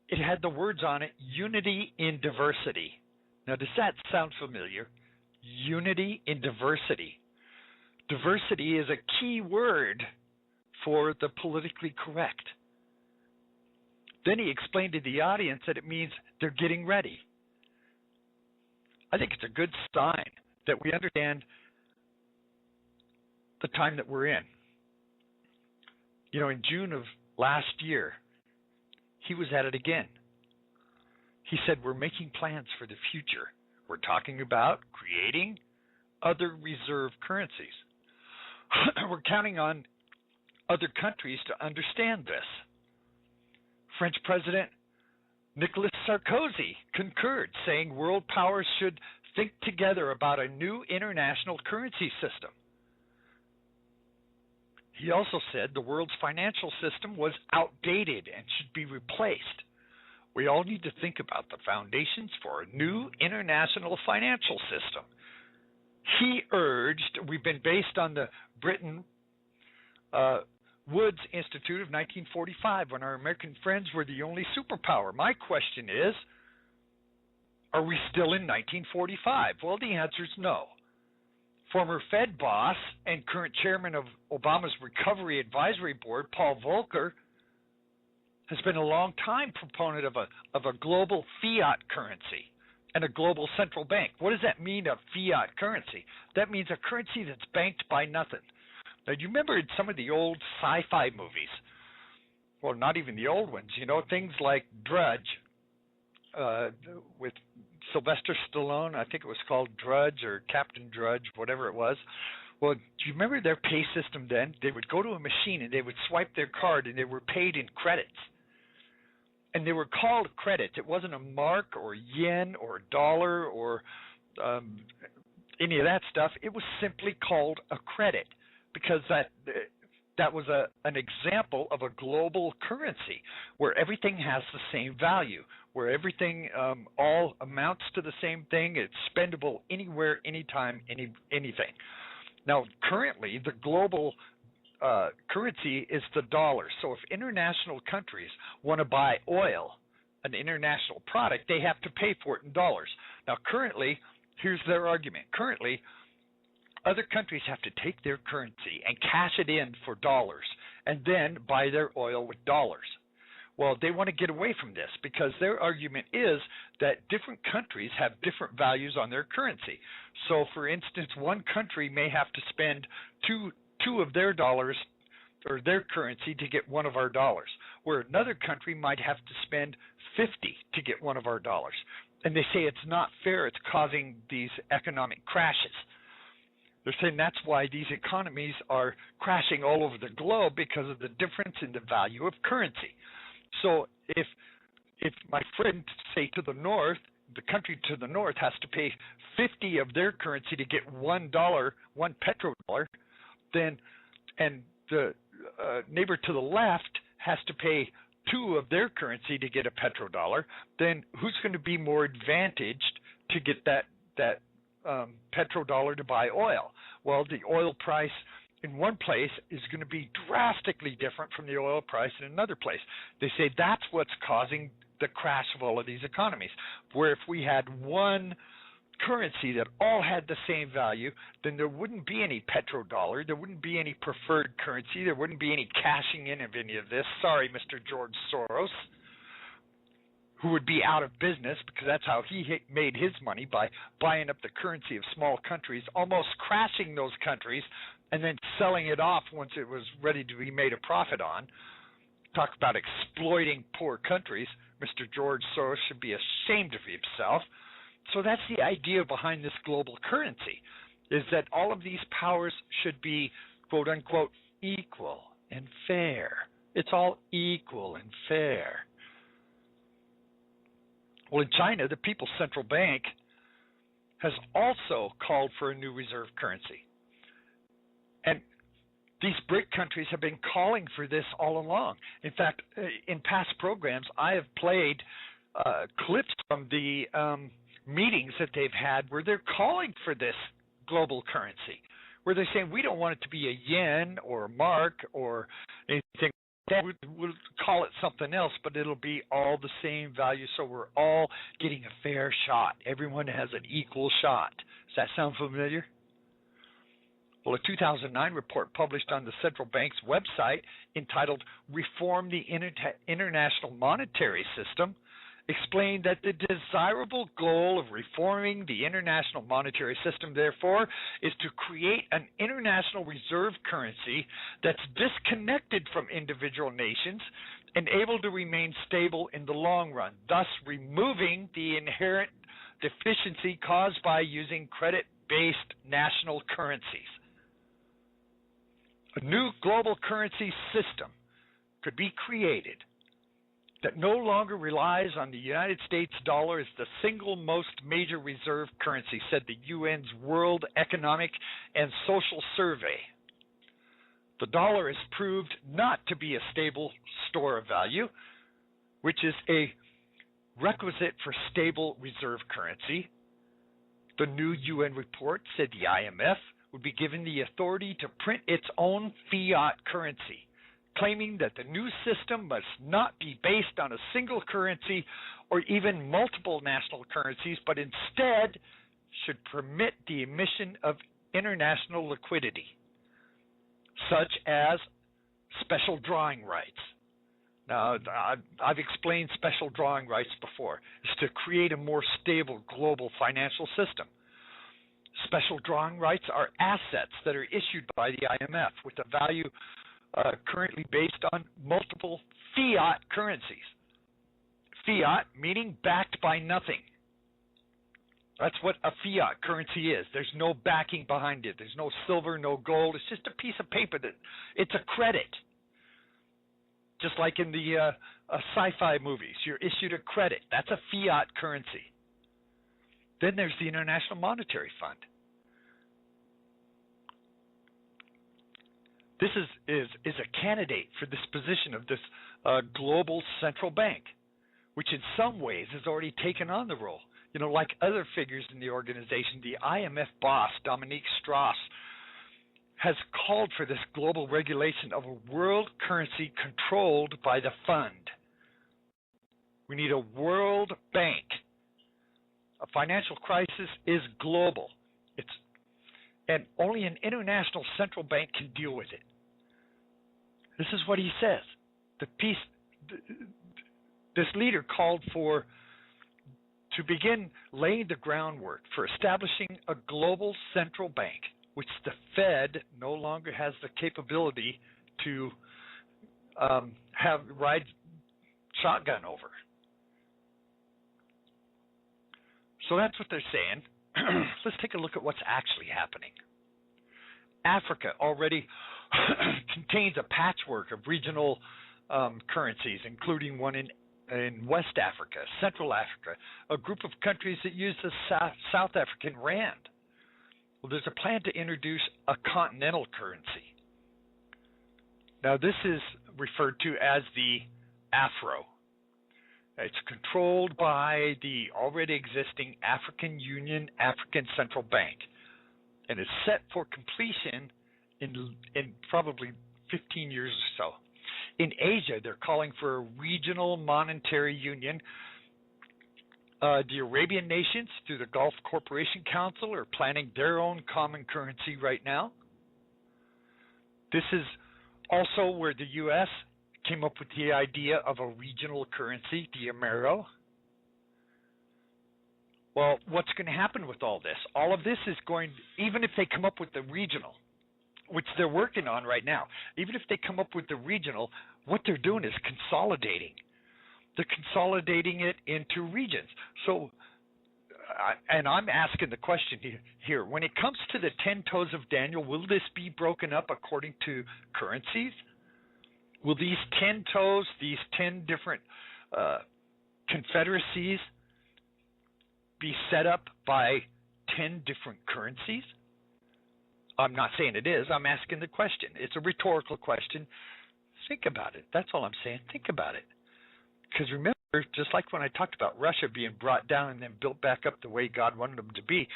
It had the words on it, unity in diversity. Now, does that sound familiar? Unity in diversity. Diversity is a key word for the politically correct. Then he explained to the audience that it means they're getting ready. I think it's a good sign that we understand the time that we're in. You know, in June of last year, he was at it again. He said, we're making plans for the future. We're talking about creating other reserve currencies. We're counting on other countries to understand this. French President Nicolas Sarkozy concurred, saying world powers should think together about a new international currency system. He also said the world's financial system was outdated and should be replaced. We all need to think about the foundations for a new international financial system. He urged, we've been based on the Bretton Woods Institute of 1945 when our American friends were the only superpower. My question is, are we still in 1945? Well, the answer is no. Former Fed boss and current chairman of Obama's Recovery Advisory Board, Paul Volcker, has been a long-time proponent of a global fiat currency and a global central bank. What does that mean, a fiat currency? That means a currency that's banked by nothing. Now, do you remember in some of the old sci-fi movies, well, not even the old ones, you know, things like Drudge with Sylvester Stallone, I think it was called Drudge or Captain Drudge, whatever it was. Well, do you remember their pay system then? They would go to a machine and they would swipe their card and they were paid in credits. And they were called credits. It wasn't a mark or yen or dollar or any of that stuff. It was simply called a credit because that was an example of a global currency where everything has the same value, where everything all amounts to the same thing. It's spendable anywhere, anytime, anything. Now, currently, the global currency is the dollar. So if international countries want to buy oil, an international product, they have to pay for it in dollars. Now, currently, here's their argument. Currently, other countries have to take their currency and cash it in for dollars and then buy their oil with dollars. Well, they want to get away from this because their argument is that different countries have different values on their currency. So, for instance, one country may have to spend two of their dollars or their currency to get one of our dollars, where another country might have to spend 50 to get one of our dollars. And they say it's not fair. It's causing these economic crashes. They're saying that's why these economies are crashing all over the globe because of the difference in the value of currency. So if my friend, say to the north, the country to the north has to pay 50 of their currency to get $1, one petrodollar, then and the neighbor to the left has to pay 2 of their currency to get a petrodollar, then who's going to be more advantaged to get that petrodollar to buy oil? Well, the oil price in one place is going to be drastically different from the oil price in another place. They say that's what's causing the crash of all of these economies, where if we had one currency that all had the same value, then there wouldn't be any petrodollar, there wouldn't be any preferred currency, there wouldn't be any cashing in of any of this. Sorry, Mr. George Soros, who would be out of business because that's how he made his money, by buying up the currency of small countries, almost crashing those countries, and then selling it off once it was ready to be made a profit on. Talk about exploiting poor countries. Mr. George Soros should be ashamed of himself. So that's the idea behind this global currency, is that all of these powers should be, quote unquote, equal and fair. It's all equal and fair. Well, in China, the People's Central Bank has also called for a new reserve currency. And these BRIC countries have been calling for this all along. In fact, in past programs, I have played clips from the meetings that they've had where they're calling for this global currency, where they're saying we don't want it to be a yen or a mark or anything We'll call it something else, but it'll be all the same value, so we're all getting a fair shot. Everyone has an equal shot. Does that sound familiar? Well, a 2009 report published on the central bank's website entitled Reform the International Monetary System explained that the desirable goal of reforming the international monetary system, therefore, is to create an international reserve currency that's disconnected from individual nations and able to remain stable in the long run, thus removing the inherent deficiency caused by using credit-based national currencies. A new global currency system could be created that no longer relies on the United States dollar as the single most major reserve currency, said the UN's World Economic and Social Survey. The dollar is proved not to be a stable store of value, which is a requisite for stable reserve currency. The new UN report said the IMF would be given the authority to print its own fiat currency, claiming that the new system must not be based on a single currency or even multiple national currencies, but instead should permit the emission of international liquidity, such as special drawing rights. Now, I've explained special drawing rights before. It's to create a more stable global financial system. Special drawing rights are assets that are issued by the IMF with a value currently based on multiple fiat currencies. Fiat meaning backed by nothing. That's what a fiat currency is. There's no backing behind it. There's no silver, no gold. It's just a piece of paper that it's a credit. Just like in the sci-fi movies, you're issued a credit. That's a fiat currency. Then there's the International Monetary Fund. This is a candidate for this position of this global central bank, which in some ways has already taken on the role. You know, like other figures in the organization, the IMF boss, Dominique Strauss, has called for this global regulation of a world currency controlled by the fund. We need a world bank. A financial crisis is global. And only an international central bank can deal with it. This is what he says. This leader called to begin laying the groundwork for establishing a global central bank, which the Fed no longer has the capability to ride shotgun over. So that's what they're saying. Let's take a look at what's actually happening. Africa already contains a patchwork of regional currencies, including one in West Africa, Central Africa, a group of countries that use the South African rand. Well, there's a plan to introduce a continental currency. Now, this is referred to as the Afro. It's controlled by the already existing African Union, African Central Bank, and is set for completion in probably 15 years or so. In Asia, they're calling for a regional monetary union. The Arabian nations, through the Gulf Cooperation Council, are planning their own common currency right now. This is also where the U.S. came up with the idea of a regional currency, the Amero. Well, what's going to happen with all this? All of this is going, even if they come up with the regional, which they're working on right now, even if they come up with the regional, what they're doing is consolidating. They're consolidating it into regions. So, and I'm asking the question here, when it comes to the 10 toes of Daniel, will this be broken up according to currencies? Will these 10 toes, these 10 different confederacies be set up by 10 different currencies? I'm not saying it is. I'm asking the question. It's a rhetorical question. Think about it. That's all I'm saying. Think about it. Because remember, just like when I talked about Russia being brought down and then built back up the way God wanted them to be,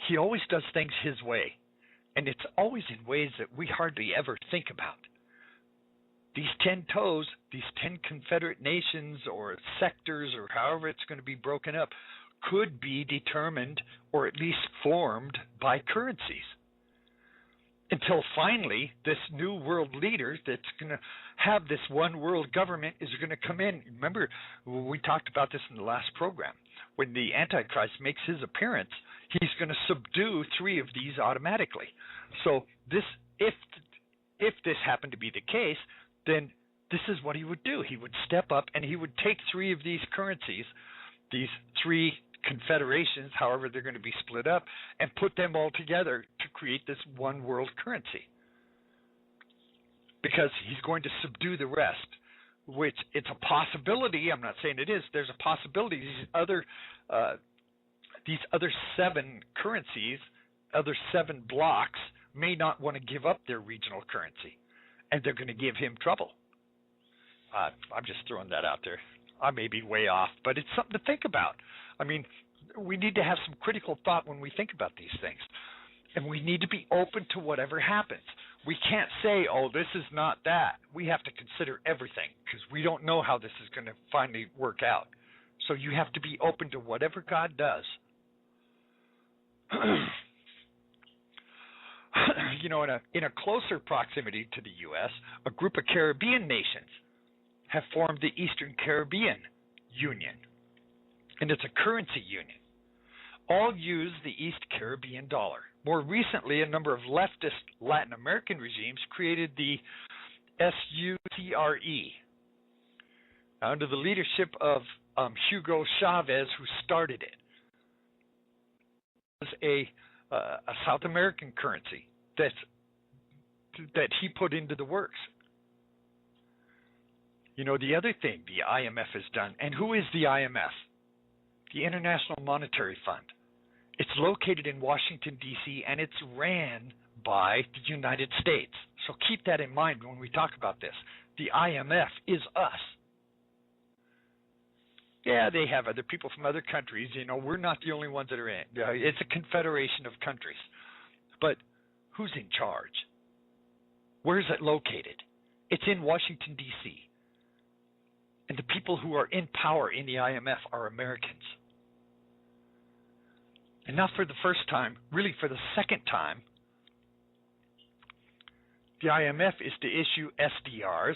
he always does things his way. And it's always in ways that we hardly ever think about. these 10 toes, these 10 confederate nations or sectors or however it's going to be broken up, could be determined or at least formed by currencies. Until finally, this new world leader that's going to have this one world government is going to come in. Remember, we talked about this in the last program. When the Antichrist makes his appearance, he's going to subdue 3 of these automatically. So this, if this happened to be the case, then this is what he would do. He would step up and he would take 3 of these currencies, these 3 confederations, however they're going to be split up, and put them all together to create this one world currency. Because he's going to subdue the rest, which it's a possibility. I'm not saying it is. There's a possibility these other 7 currencies, other 7 blocks, may not want to give up their regional currency, and they're going to give him trouble. I'm just throwing that out there. I may be way off, but it's something to think about. I mean, we need to have some critical thought when we think about these things, and we need to be open to whatever happens. We can't say, oh, this is not that. We have to consider everything because we don't know how this is going to finally work out. So you have to be open to whatever God does. You know, in a closer proximity to the U.S., a group of Caribbean nations have formed the Eastern Caribbean Union, and it's a currency union. All use the East Caribbean dollar. More recently, a number of leftist Latin American regimes created the SUCRE under the leadership of Hugo Chavez, who started it. It was a South American currency that he put into the works. You know, the other thing the IMF has done, and who is the IMF? The International Monetary Fund. It's located in Washington, D.C., and it's ran by the United States. So keep that in mind when we talk about this. The IMF is us. Yeah, they have other people from other countries. You know, we're not the only ones that are in. It's a confederation of countries. But who's in charge? Where is it located? It's in Washington, D.C. And the people who are in power in the IMF are Americans. And now for the first time, really for the second time, the IMF is to issue SDRs.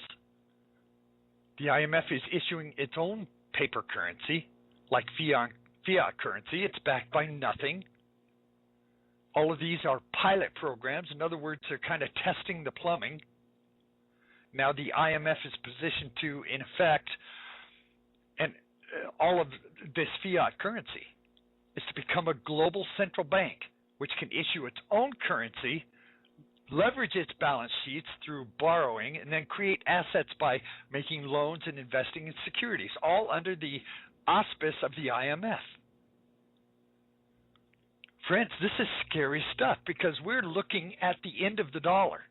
The IMF is issuing its own paper currency, like fiat currency. It's backed by nothing. All of these are pilot programs. In other words, they're kind of testing the plumbing. Now the IMF is positioned to, in effect, and all of this fiat currency is to become a global central bank, which can issue its own currency, leverage its balance sheets through borrowing, and then create assets by making loans and investing in securities, all under the auspice of the IMF. Friends, this is scary stuff because we're looking at the end of the dollar.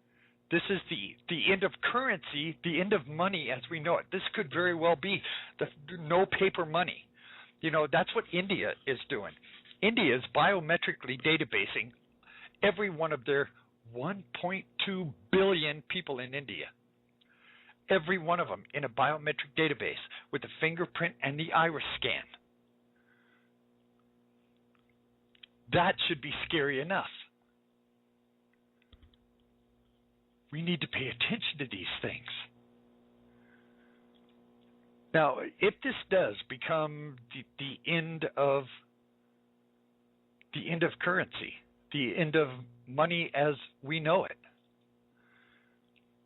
This is the end of currency, the end of money as we know it. This could very well be the no paper money. You know, that's what India is doing. India is biometrically databasing every one of their 1.2 billion people in India. Every one of them in a biometric database with the fingerprint and the iris scan. That should be scary enough. We need to pay attention to these things. Now, if this does become the end of currency, the end of money as we know it,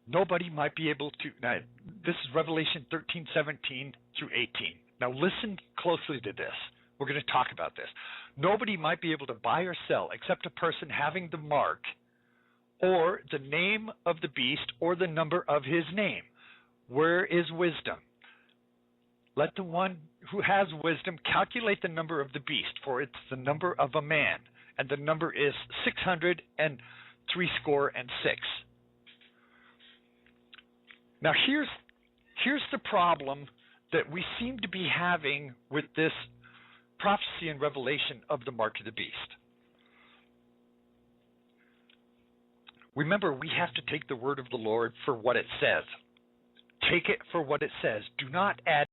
nobody might be able to. Now, this is Revelation 13:17 through 18. Now, listen closely to this. We're going to talk about this. Nobody might be able to buy or sell except a person having the mark or the name of the beast or the number of his name. Where is wisdom? Let the one who has wisdom calculate the number of the beast, for it's the number of a man, and the number is 666. Now here's the problem that we seem to be having with this prophecy and revelation of the mark of the beast. Remember, we have to take the word of the Lord for what it says. Take it for what it says. Do not add